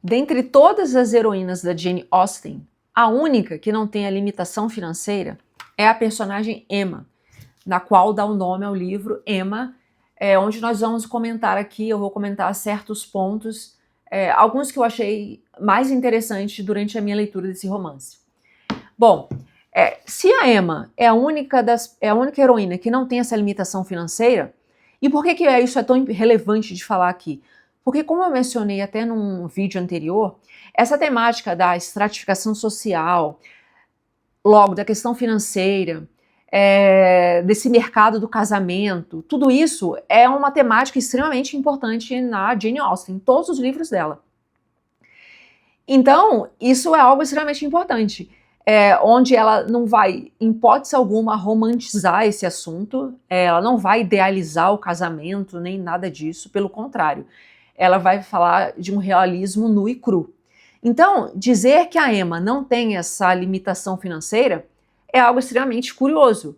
Dentre todas as heroínas da Jane Austen, a única que não tem a limitação financeira é a personagem Emma, na qual dá o nome ao livro Emma, onde nós vamos comentar aqui, eu vou comentar certos pontos, alguns que eu achei mais interessantes durante a minha leitura desse romance. Bom, se a Emma é a única heroína que não tem essa limitação financeira, e por que isso é tão relevante de falar aqui? Porque, como eu mencionei até num vídeo anterior, essa temática da estratificação social, logo da questão financeira, desse mercado do casamento, tudo isso é uma temática extremamente importante na Jane Austen, em todos os livros dela. Então, isso é algo extremamente importante, onde ela não vai, em hipótese alguma, romantizar esse assunto, ela não vai idealizar o casamento, nem nada disso, pelo contrário, ela vai falar de um realismo nu e cru. Então, dizer que a Emma não tem essa limitação financeira é algo extremamente curioso.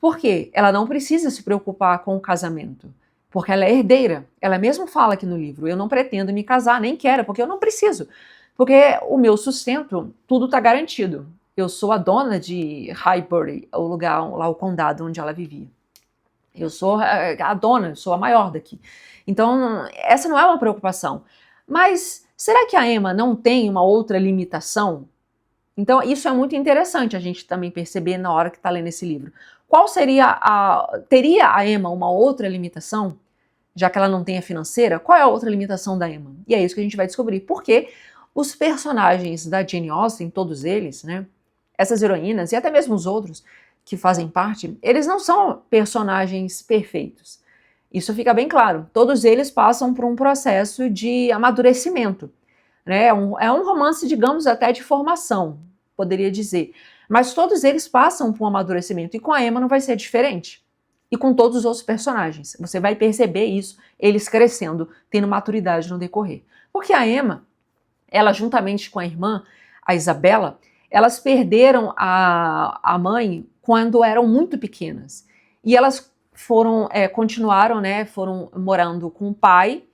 Por quê? Ela não precisa se preocupar com o casamento, porque ela é herdeira. Ela mesmo fala aqui no livro, eu não pretendo me casar, nem quero, porque eu não preciso. Porque o meu sustento, tudo está garantido. Eu sou a dona de Highbury, o lugar, lá o condado onde ela vivia. Eu sou a dona, eu sou a maior daqui. Então, essa não é uma preocupação. Mas será que a Emma não tem uma outra limitação? Então, isso é muito interessante a gente também perceber na hora que está lendo esse livro. Qual seria teria a Emma uma outra limitação? Já que ela não tem a financeira, qual é a outra limitação da Emma? E é isso que a gente vai descobrir. Porque os personagens da Jane Austen, todos eles, né, essas heroínas e até mesmo os outros que fazem parte, eles não são personagens perfeitos. Isso fica bem claro. Todos eles passam por um processo de amadurecimento. Né? É um romance, digamos, até de formação, poderia dizer. Mas todos eles passam por um amadurecimento. E com a Emma não vai ser diferente. E com todos os outros personagens. Você vai perceber isso, eles crescendo, tendo maturidade no decorrer. Porque a Emma, ela juntamente com a irmã, a Isabela, elas perderam a mãe quando eram muito pequenas. E elas continuaram, né, foram morando com o pai,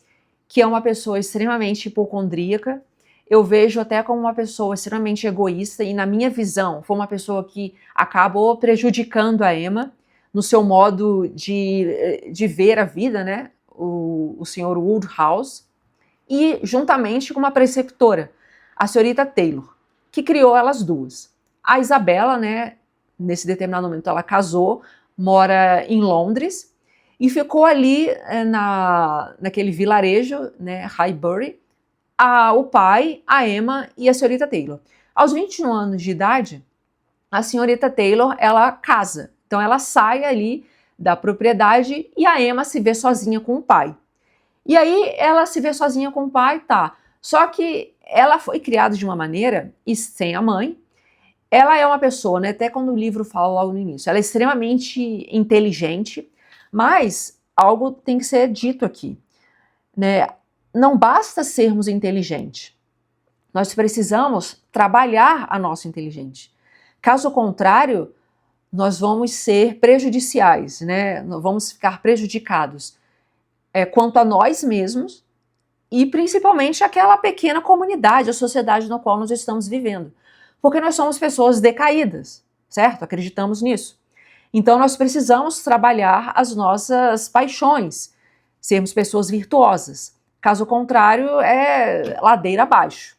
que é uma pessoa extremamente hipocondríaca. Eu vejo até como uma pessoa extremamente egoísta e, na minha visão, foi uma pessoa que acabou prejudicando a Emma no seu modo de ver a vida, né, o senhor Woodhouse, e juntamente com uma preceptora, a senhorita Taylor, que criou elas duas. A Isabela, né, nesse determinado momento, ela casou, mora em Londres e ficou ali naquele vilarejo, né, Highbury, o pai, a Emma e a senhorita Taylor. Aos 21 anos de idade, a senhorita Taylor, ela casa. Então ela sai ali da propriedade e a Emma se vê sozinha com o pai. E aí ela se vê sozinha com o pai, tá. Só que ela foi criada de uma maneira, e sem a mãe, ela é uma pessoa, né, até quando o livro fala logo no início, ela é extremamente inteligente, mas algo tem que ser dito aqui, né? Não basta sermos inteligentes, nós precisamos trabalhar a nossa inteligência. Caso contrário, nós vamos ser prejudiciais, né? Vamos ficar prejudicados quanto a nós mesmos e principalmente aquela pequena comunidade, a sociedade na qual nós estamos vivendo. Porque nós somos pessoas decaídas, certo? Acreditamos nisso. Então nós precisamos trabalhar as nossas paixões, sermos pessoas virtuosas. Caso contrário, é ladeira abaixo,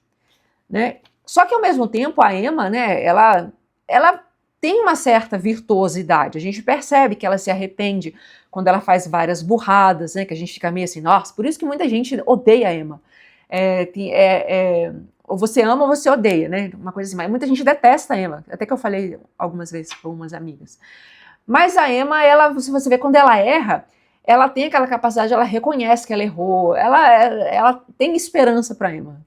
né? Só que ao mesmo tempo a Emma, né, ela tem uma certa virtuosidade. A gente percebe que ela se arrepende quando ela faz várias burradas, né, que a gente fica meio assim, nossa, por isso que muita gente odeia a Emma. Ou você ama ou você odeia, né? Uma coisa assim, mas muita gente detesta a Emma, até que eu falei algumas vezes com algumas amigas. Mas a Emma, se você vê, quando ela erra, ela tem aquela capacidade, ela reconhece que ela errou, ela tem esperança para Emma.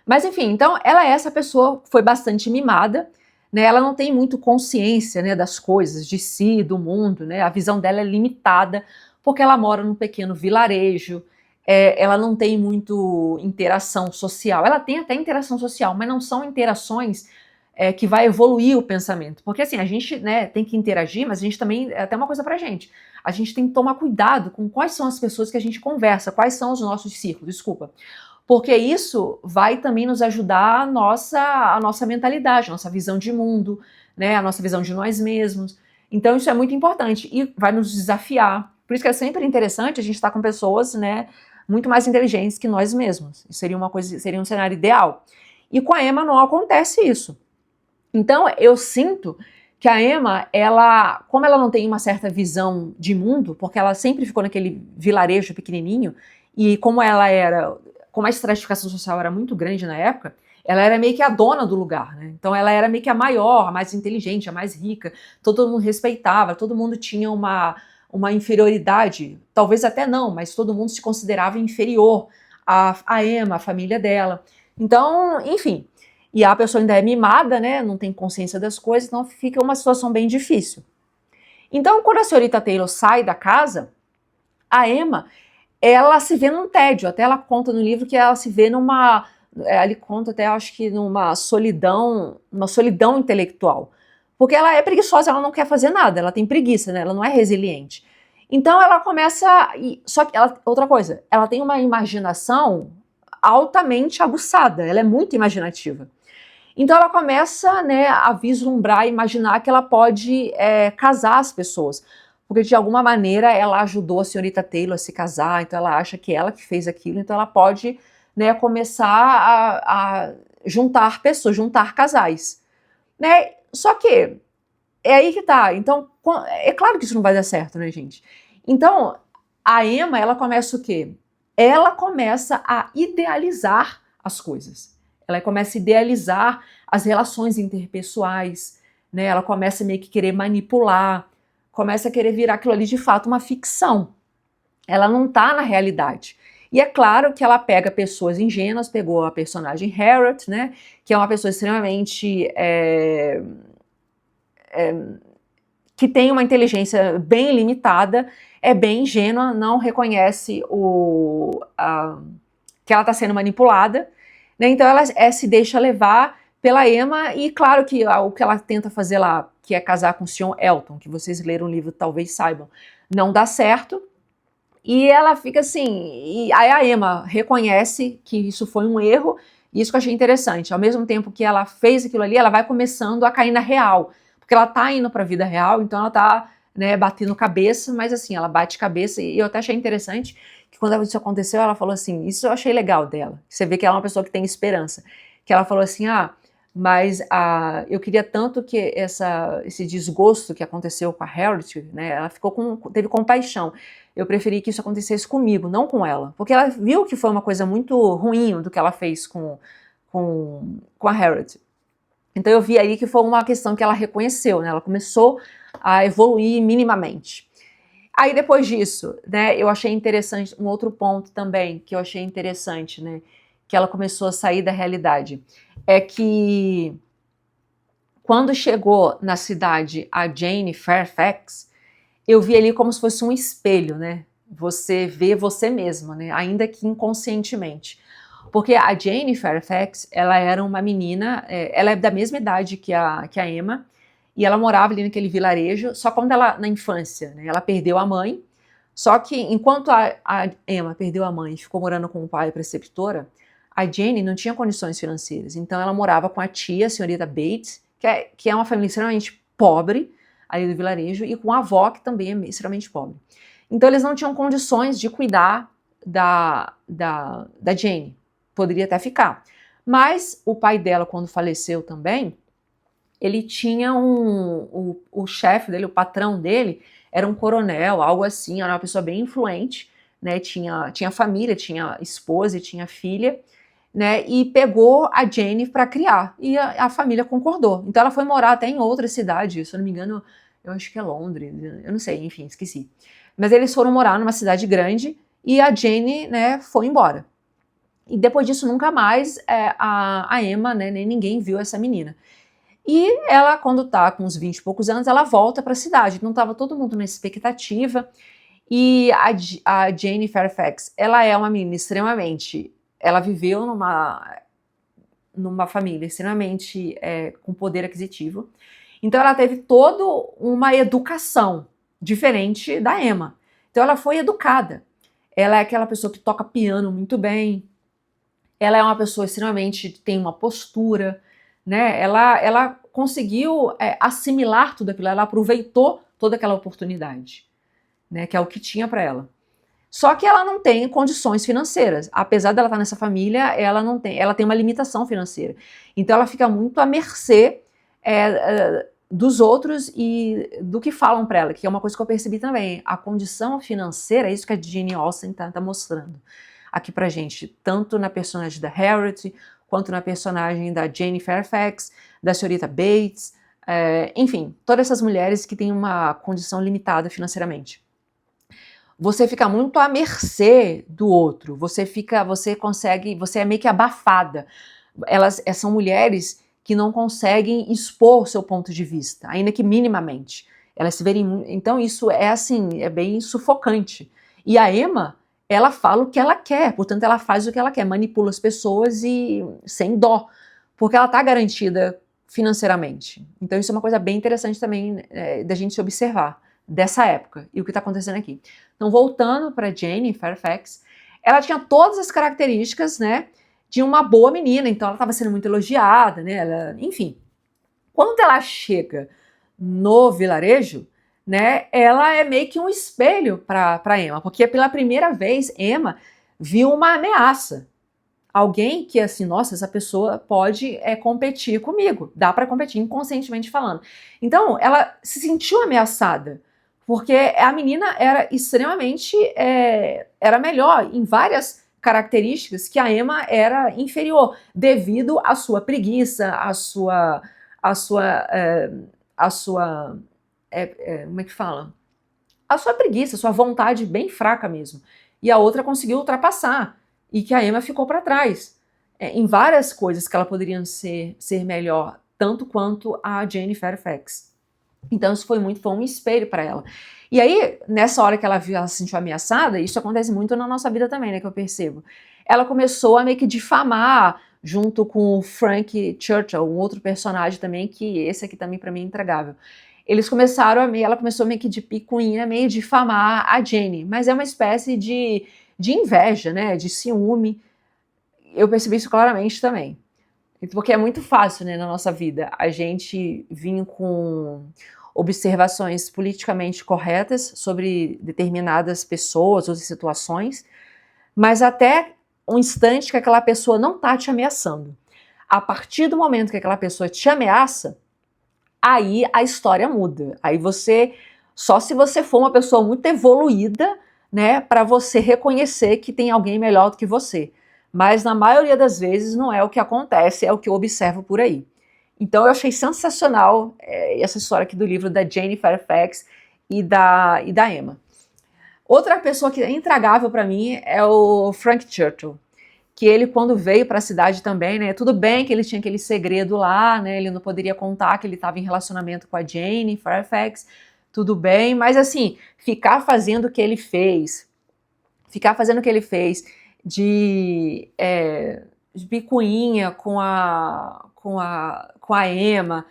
Mas enfim, então ela é essa pessoa que foi bastante mimada, né? Ela não tem muito consciência, né, das coisas, de si, do mundo, né? A visão dela é limitada, porque ela mora num pequeno vilarejo, ela não tem muito interação social. Ela tem até interação social, mas não são interações que vai evoluir o pensamento. Porque assim, a gente, né, tem que interagir, mas a gente também, até uma coisa pra gente, a gente tem que tomar cuidado com quais são as pessoas que a gente conversa, quais são os nossos círculos, desculpa. porque isso vai também nos ajudar a nossa mentalidade, a nossa visão de mundo, né, a nossa visão de nós mesmos. Então isso é muito importante e vai nos desafiar. Por isso que é sempre interessante a gente estar com pessoas, né, muito mais inteligentes que nós mesmos. Isso seria seria um cenário ideal. E com a Emma não acontece isso. Então eu sinto que a Emma, como ela não tem uma certa visão de mundo, porque ela sempre ficou naquele vilarejo pequenininho, e como a estratificação social era muito grande na época, ela era meio que a dona do lugar, né? Então ela era meio que a maior, a mais inteligente, a mais rica, todo mundo respeitava, todo mundo tinha uma inferioridade, talvez até não, mas todo mundo se considerava inferior a Emma, a família dela. Então, enfim, e a pessoa ainda é mimada, né, não tem consciência das coisas, então fica uma situação bem difícil. Então, quando a senhorita Taylor sai da casa, a Emma, ela se vê num tédio, até ela conta no livro que ela se vê ele conta até, acho que numa solidão intelectual, porque ela é preguiçosa, ela não quer fazer nada, ela tem preguiça, né, ela não é resiliente. Então ela começa, só que outra coisa, ela tem uma imaginação altamente aguçada, ela é muito imaginativa. Então ela começa, né, a vislumbrar, imaginar que ela pode casar as pessoas, porque de alguma maneira ela ajudou a senhorita Taylor a se casar, então ela acha que ela que fez aquilo, então ela pode, né, começar a juntar pessoas, juntar casais, né? Só que é aí que tá. Então é claro que isso não vai dar certo, né, gente? Então a Emma, ela começa o quê? Ela começa a idealizar as coisas. Ela começa a idealizar as relações interpessoais, né? Ela começa meio que querer manipular, começa a querer virar aquilo ali de fato uma ficção. Ela não está na realidade. E é claro que ela pega pessoas ingênuas, pegou a personagem Harriet, né? Que é uma pessoa extremamente que tem uma inteligência bem limitada, é bem ingênua, não reconhece que ela está sendo manipulada, né? Então ela se deixa levar pela Emma e claro que o que ela tenta fazer lá, que é casar com o Sr. Elton, que vocês leram o livro talvez saibam, não dá certo. E ela fica assim, e aí a Emma reconhece que isso foi um erro, e isso que eu achei interessante. Ao mesmo tempo que ela fez aquilo ali, ela vai começando a cair na real, porque ela tá indo para a vida real, então ela tá, né, batendo cabeça, mas assim, ela bate cabeça, e eu até achei interessante que quando isso aconteceu, ela falou assim, isso eu achei legal dela, você vê que ela é uma pessoa que tem esperança, que ela falou assim, mas eu queria tanto que esse desgosto que aconteceu com a Harriet, né, ela teve compaixão. Eu preferi que isso acontecesse comigo, não com ela. Porque ela viu que foi uma coisa muito ruim do que ela fez com a Harriet. Então eu vi aí que foi uma questão que ela reconheceu, né? Ela começou a evoluir minimamente. Aí depois disso, né, eu achei interessante, um outro ponto também que eu achei interessante, né, que ela começou a sair da realidade, é que quando chegou na cidade a Jane Fairfax, eu vi ali como se fosse um espelho, né? Você vê você mesma, né? Ainda que inconscientemente. Porque a Jane Fairfax, ela era uma menina, ela é da mesma idade que a Emma, e ela morava ali naquele vilarejo, só quando na infância, né? Ela perdeu a mãe, só que enquanto a Emma perdeu a mãe e ficou morando com o pai e preceptora, a Jane não tinha condições financeiras, então ela morava com a tia, a senhorita Bates, que é uma família extremamente pobre, ali do vilarejo, e com a avó, que também é extremamente pobre. Então eles não tinham condições de cuidar da Jane. Poderia até ficar. Mas o pai dela, quando faleceu também, ele tinha o chefe dele, o patrão dele, era um coronel, algo assim, era uma pessoa bem influente, né? Tinha família, tinha esposa e tinha filha, né, e pegou a Jane para criar, e a família concordou. Então ela foi morar até em outra cidade, se eu não me engano, eu acho que é Londres, eu não sei, enfim, esqueci. Mas eles foram morar numa cidade grande e a Jane, né, foi embora. E depois disso nunca mais a Emma, né, nem ninguém viu essa menina. E ela, quando tá com uns 20 e poucos anos, ela volta para a cidade. Então tava todo mundo na expectativa. E a Jane Fairfax, ela é uma menina extremamente... Ela viveu numa família extremamente com poder aquisitivo. Então ela teve toda uma educação diferente da Emma. Então ela foi educada. Ela é aquela pessoa que toca piano muito bem, Ela é uma pessoa extremamente, tem uma postura, né? Ela conseguiu assimilar tudo aquilo, ela aproveitou toda aquela oportunidade, né? Que é o que tinha para ela. Só que ela não tem condições financeiras. Apesar dela estar nessa família, ela tem uma limitação financeira. Então ela fica muito à mercê dos outros e do que falam para ela, que é uma coisa que eu percebi também. A condição financeira, é isso que a Jane Austen tá mostrando aqui pra gente, tanto na personagem da Harriet, quanto na personagem da Jane Fairfax, da senhorita Bates, enfim, todas essas mulheres que têm uma condição limitada financeiramente. Você fica muito à mercê do outro, você é meio que abafada. Elas são mulheres que não conseguem expor seu ponto de vista, ainda que minimamente. Elas se verem, então isso é assim, é bem sufocante. E a Emma, ela fala o que ela quer, portanto ela faz o que ela quer, manipula as pessoas e sem dó, porque ela está garantida financeiramente. Então isso é uma coisa bem interessante também da gente se observar dessa época e o que está acontecendo aqui. Então, voltando para Jane Fairfax, ela tinha todas as características, né, de uma boa menina, então ela estava sendo muito elogiada, né, enfim. Quando ela chega no vilarejo, né, ela é meio que um espelho para Emma, porque pela primeira vez Emma viu uma ameaça. Alguém que, assim, nossa, essa pessoa pode competir comigo, dá para competir inconscientemente falando. Então, ela se sentiu ameaçada, porque a menina era extremamente, era melhor em várias características que a Emma era inferior, devido à sua preguiça, como é que fala? A sua preguiça, a sua vontade bem fraca mesmo. E a outra conseguiu ultrapassar, e que a Emma ficou para trás, em várias coisas que ela poderia ser melhor, tanto quanto a Jane Fairfax. Então isso foi um espelho para ela. E aí, nessa hora que ela se sentiu ameaçada, isso acontece muito na nossa vida também, né, que eu percebo. Ela começou a meio que difamar, junto com o Frank Churchill, um outro personagem também, que esse aqui também para mim é intragável. Ela começou meio que de picuinha, meio difamar a Jane, mas é uma espécie de inveja, né, de ciúme. Eu percebi isso claramente também. Porque é muito fácil, né, na nossa vida, a gente vir com observações politicamente corretas sobre determinadas pessoas ou situações, mas até um instante que aquela pessoa não está te ameaçando. A partir do momento que aquela pessoa te ameaça, aí a história muda. Aí só se você for uma pessoa muito evoluída, né, para você reconhecer que tem alguém melhor do que você. Mas na maioria das vezes não é o que acontece, é o que eu observo por aí. Então eu achei sensacional essa história aqui do livro da Jane Fairfax e da Emma. Outra pessoa que é intragável para mim é o Frank Churchill, que ele, quando veio para a cidade também, né, tudo bem que ele tinha aquele segredo lá, né, ele não poderia contar que ele estava em relacionamento com a Jane Fairfax, tudo bem, mas assim, ficar fazendo o que ele fez de picuinha com a Emma,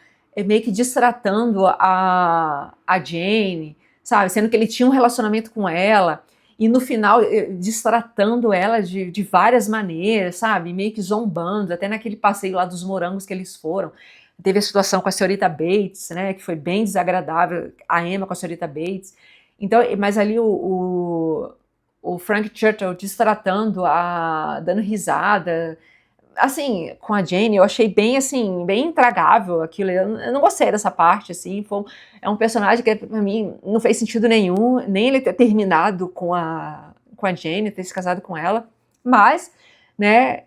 meio que destratando a Jane, sabe, sendo que ele tinha um relacionamento com ela, e no final destratando ela de várias maneiras, sabe, meio que zombando, até naquele passeio lá dos morangos que eles foram, teve a situação com a senhorita Bates, né, que foi bem desagradável, a Emma com a senhorita Bates, então, mas ali o Frank Churchill destratando, dando risada, assim, com a Jane, eu achei bem, assim, bem intragável aquilo, eu não gostei dessa parte, assim, é um personagem que pra mim não fez sentido nenhum, nem ele ter terminado com a Jane, ter se casado com ela, mas, né,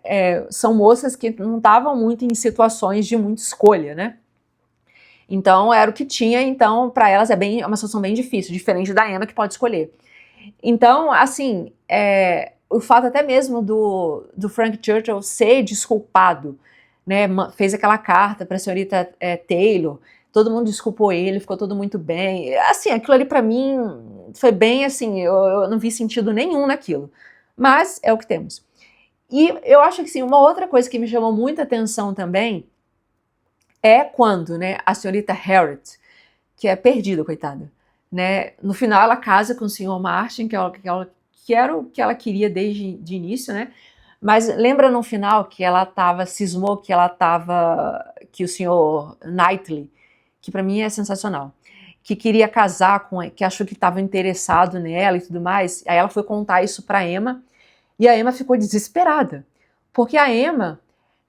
são moças que não estavam muito em situações de muita escolha, né, então era o que tinha, então para elas é uma situação bem difícil, diferente da Emma que pode escolher. Então, assim, o fato até mesmo do Frank Churchill ser desculpado, né, fez aquela carta para a senhorita Taylor, todo mundo desculpou ele, ficou tudo muito bem, assim, aquilo ali para mim foi bem assim, eu não vi sentido nenhum naquilo, mas é o que temos. E eu acho que sim, uma outra coisa que me chamou muita atenção também é quando, né, a senhorita Harriet, que é perdida, coitada, né, no final ela casa com o Sr. Martin, que era o que ela queria desde de início, né, Mas lembra no final que ela cismou que o senhor Knightley, que pra mim é sensacional, que queria casar com ele, que achou que estava interessado nela e tudo mais. Aí ela foi contar isso pra Emma, e a Emma ficou desesperada, porque a Emma,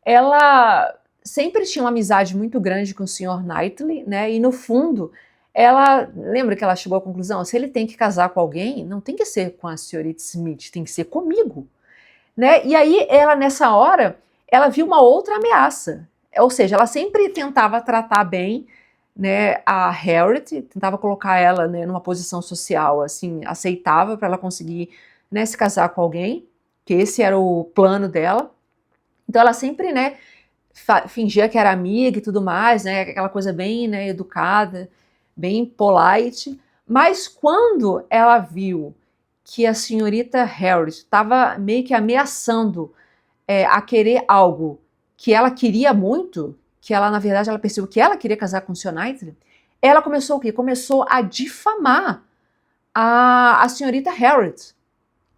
ela sempre tinha uma amizade muito grande com o senhor Knightley, né, e no fundo, ela, lembra que ela chegou à conclusão, se ele tem que casar com alguém, não tem que ser com a senhorita Smith, tem que ser comigo. Né? E aí ela, nessa hora, ela viu uma outra ameaça. Ou seja, ela sempre tentava tratar bem, né, a Harriet, tentava colocar ela, né, numa posição social assim, aceitável para ela conseguir, né, se casar com alguém, que esse era o plano dela. Então ela sempre, né, fingia que era amiga e tudo mais, né, aquela coisa bem, né, educada, bem polite. Mas quando ela viu que a senhorita Harriet estava meio que ameaçando a querer algo que ela queria muito, que ela, na verdade, ela percebeu que ela queria casar com o Sr. Knightley, ela começou o quê? Começou a difamar a senhorita Harriet.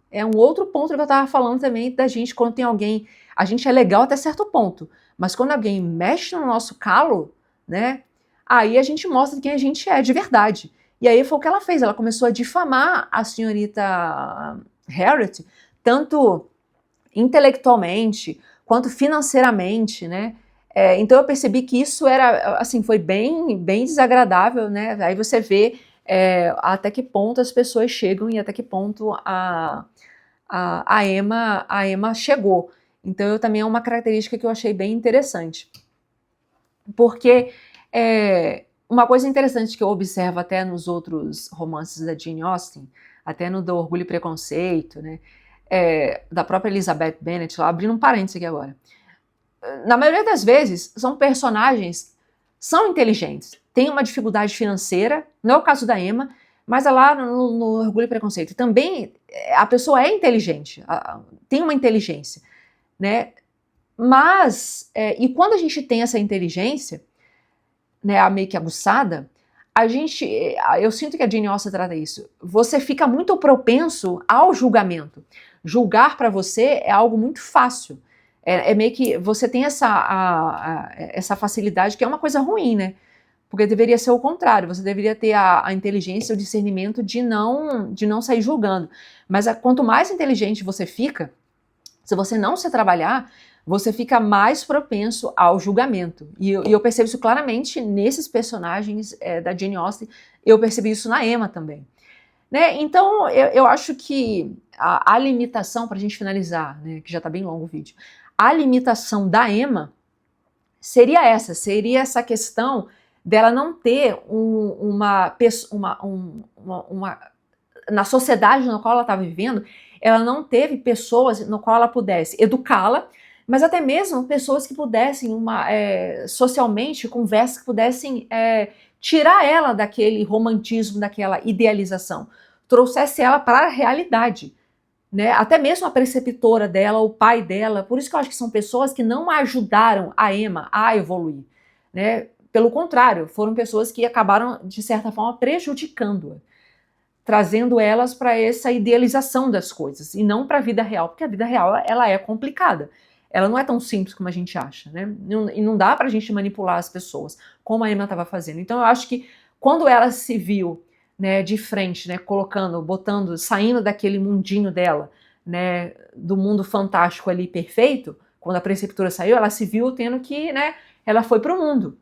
É um outro ponto que eu estava falando também da gente, quando tem alguém, a gente é legal até certo ponto, mas quando alguém mexe no nosso calo, né, aí a gente mostra quem a gente é de verdade. E aí foi o que ela fez, ela começou a difamar a senhorita Harriet, tanto intelectualmente quanto financeiramente, né? Então eu percebi que isso era, assim, foi bem desagradável, né? Aí você vê até que ponto as pessoas chegam e até que ponto a Emma chegou. Então eu também é uma característica que eu achei bem interessante. Porque uma coisa interessante que eu observo até nos outros romances da Jane Austen, até no do Orgulho e Preconceito, né, da própria Elizabeth Bennet, lá, abrindo um parênteses aqui agora. Na maioria das vezes, são personagens, são inteligentes, têm uma dificuldade financeira, não é o caso da Emma, mas lá no Orgulho e Preconceito também a pessoa é inteligente, tem uma inteligência, né? Mas, e quando a gente tem essa inteligência, né, meio que aguçada, eu sinto que a Jane Austen trata isso, você fica muito propenso ao julgamento. Julgar para você é algo muito fácil. É meio que você tem essa facilidade, que é uma coisa ruim, né? Porque deveria ser o contrário, você deveria ter a inteligência, o discernimento de não sair julgando. Mas quanto mais inteligente você fica, se você não se trabalhar, você fica mais propenso ao julgamento. E eu percebo isso claramente nesses personagens da Jane Austen, eu percebi isso na Emma também. Né? Então, eu acho que a limitação, para a gente finalizar, né, que já está bem longo o vídeo, a limitação da Emma seria essa questão dela não ter na sociedade na qual ela está vivendo, ela não teve pessoas no qual ela pudesse educá-la, mas até mesmo pessoas que pudessem, socialmente, conversas que pudessem tirar ela daquele romantismo, daquela idealização, trouxesse ela para a realidade. Né? Até mesmo a preceptora dela, o pai dela, por isso que eu acho que são pessoas que não ajudaram a Emma a evoluir. Né? Pelo contrário, foram pessoas que acabaram, de certa forma, prejudicando-a, trazendo elas para essa idealização das coisas, e não para a vida real, porque a vida real ela é complicada. Ela não é tão simples como a gente acha, né? E não dá pra gente manipular as pessoas, como a Emma estava fazendo. Então eu acho que quando ela se viu, né, de frente, né, saindo daquele mundinho dela, né, do mundo fantástico ali perfeito, quando a preceptora saiu, ela se viu tendo que, né, ela foi pro mundo.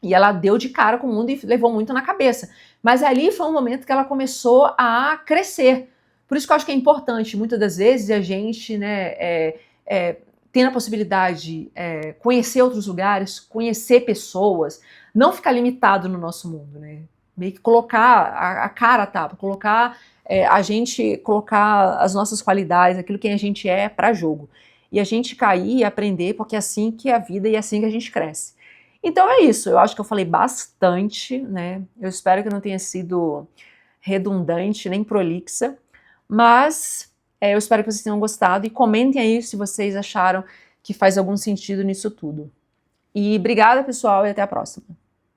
E ela deu de cara com o mundo e levou muito na cabeça. Mas ali foi um momento que ela começou a crescer. Por isso que eu acho que é importante, muitas das vezes, a gente, né, tendo a possibilidade de conhecer outros lugares, conhecer pessoas, não ficar limitado no nosso mundo, né? Meio que colocar a cara a tapa, colocar as nossas qualidades, aquilo que a gente é para jogo. E a gente cair e aprender, porque é assim que é a vida e é assim que a gente cresce. Então é isso, eu acho que eu falei bastante, né? Eu espero que não tenha sido redundante nem prolixa, mas eu espero que vocês tenham gostado e comentem aí se vocês acharam que faz algum sentido nisso tudo. E obrigada, pessoal, e até a próxima.